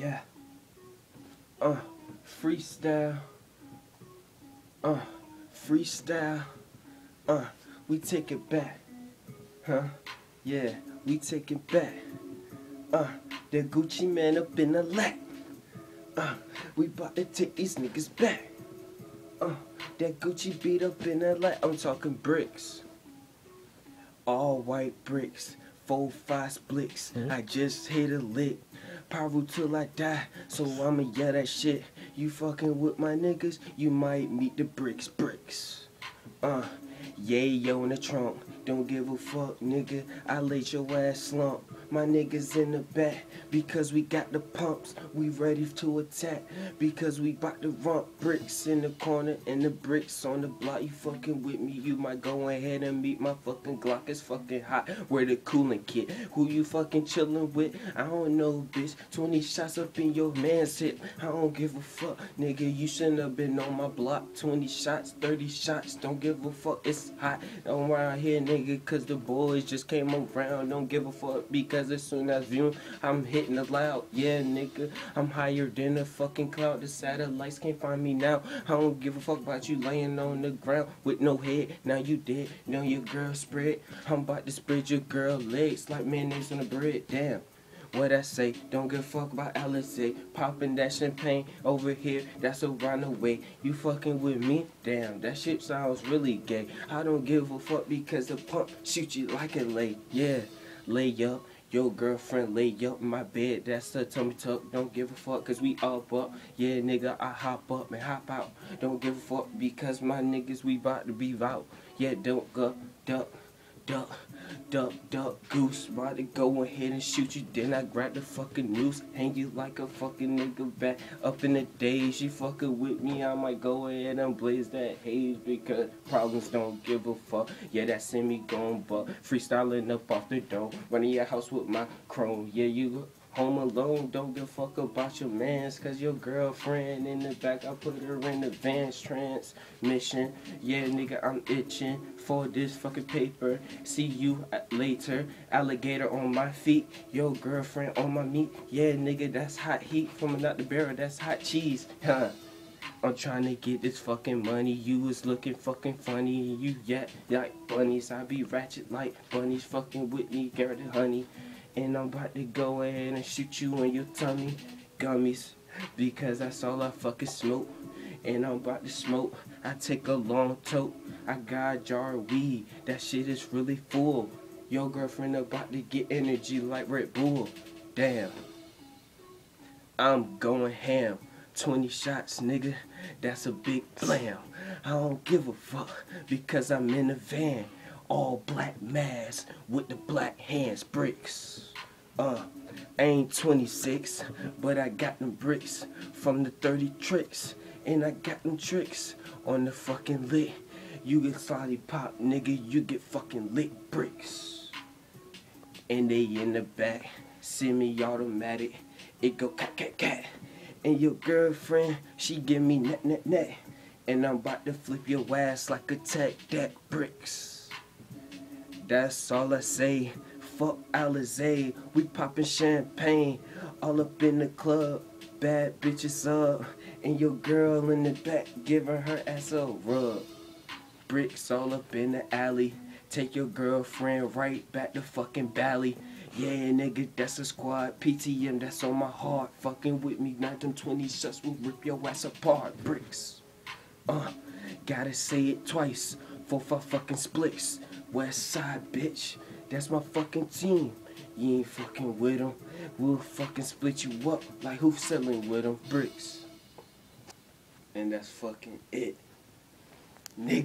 Yeah. Freestyle. Uh, Freestyle. We take it back. Huh? Yeah, we take it back. That Gucci man up in the lap. We bout to take these niggas back. That Gucci beat up in the lap. I'm talking bricks. All white bricks. 4-5 splits. I just hit a lick. Power till I die, so I'ma yell that shit. You fucking with my niggas, you might meet the bricks. Yayo in the trunk. Don't give a fuck, nigga. I laid your ass slump. My niggas in the back because we got the pumps. We ready to attack because we bout to rump. Bricks in the corner and the bricks on the block. You fucking with me, you might go ahead and meet my fucking Glock. It's fucking hot. Where the cooling kit? Who you fucking chillin' with? I don't know, bitch. 20 shots up in your man's hip. I don't give a fuck, nigga. You shouldn't have been on my block. 20 shots, 30 shots. Don't give a fuck. It's hot. Don't around here, nigga, cause the boys just came around. Don't give a fuck because as soon as view, I'm hitting the loud. Yeah, nigga, I'm higher than a fucking cloud. The satellites can't find me now. I don't give a fuck about you laying on the ground with no head. Now you dead. Now your girl spread. I'm about to spread your girl legs like mayonnaise on the bread. Damn. What I say, don't give a fuck about Alizé. Popping that champagne over here, that's around the way. You fucking with me? Damn, that shit sounds really gay. I don't give a fuck because the pump shoot you like a lay. Yeah, lay up. Your girlfriend lay up in my bed, that's the tummy tuck. Don't give a fuck cause we up. Yeah, nigga, I hop up and hop out. Don't give a fuck because my niggas, we bout to be out. Yeah, don't go, duck. Duck, goose, about to go ahead and shoot you. Then I grab the fucking noose, hang you like a fucking nigga back up in the days. You fucking with me, I might go ahead and blaze that haze because problems don't give a fuck. Yeah, that send me gon' buck, freestyling up off the dome, running your house with my chrome. Yeah, you home alone, don't give a fuck about your mans, cause your girlfriend in the back, I put her in the Vans transmission. Yeah, nigga, I'm itching for this fucking paper. See you later. Alligator on my feet, your girlfriend on my meat. Yeah, nigga, that's hot heat from out the barrel, that's hot cheese. Huh. I'm trying to get this fucking money. You was looking fucking funny. You like bunnies. I be ratchet like bunnies. Fucking with me, Garrett and honey. And I'm about to go ahead and shoot you in your tummy. Gummies. Because that's all I fucking smoke. And I'm about to smoke. I take a long tote. I got a jar of weed. That shit is really full. Your girlfriend about to get energy like Red Bull. Damn. I'm going ham. 20 shots, nigga, that's a big blam. I don't give a fuck because I'm in the van. All black mask with the black hands, bricks. I ain't 26, but I got them bricks from the 30 tricks. And I got them tricks on the fucking lit. You get slotty pop, nigga, you get fucking lit bricks. And they in the back, semi-automatic, it go cat. And your girlfriend, she give me net. And I'm about to flip your ass like a tech that bricks. That's all I say. Fuck Alizé, we poppin' champagne. All up in the club, bad bitches up. And your girl in the back, giving her ass a rub. Bricks all up in the alley. Take your girlfriend right back to fucking Bally. Yeah, nigga, that's a squad. PTM, that's on my heart. Fucking with me, not them 20 shots will rip your ass apart. Bricks. Gotta say it twice. 4-5 fucking splits. West side, bitch. That's my fucking team. You ain't fucking with them. We'll fucking split you up like who's selling with them. Bricks. And that's fucking it. Nigga.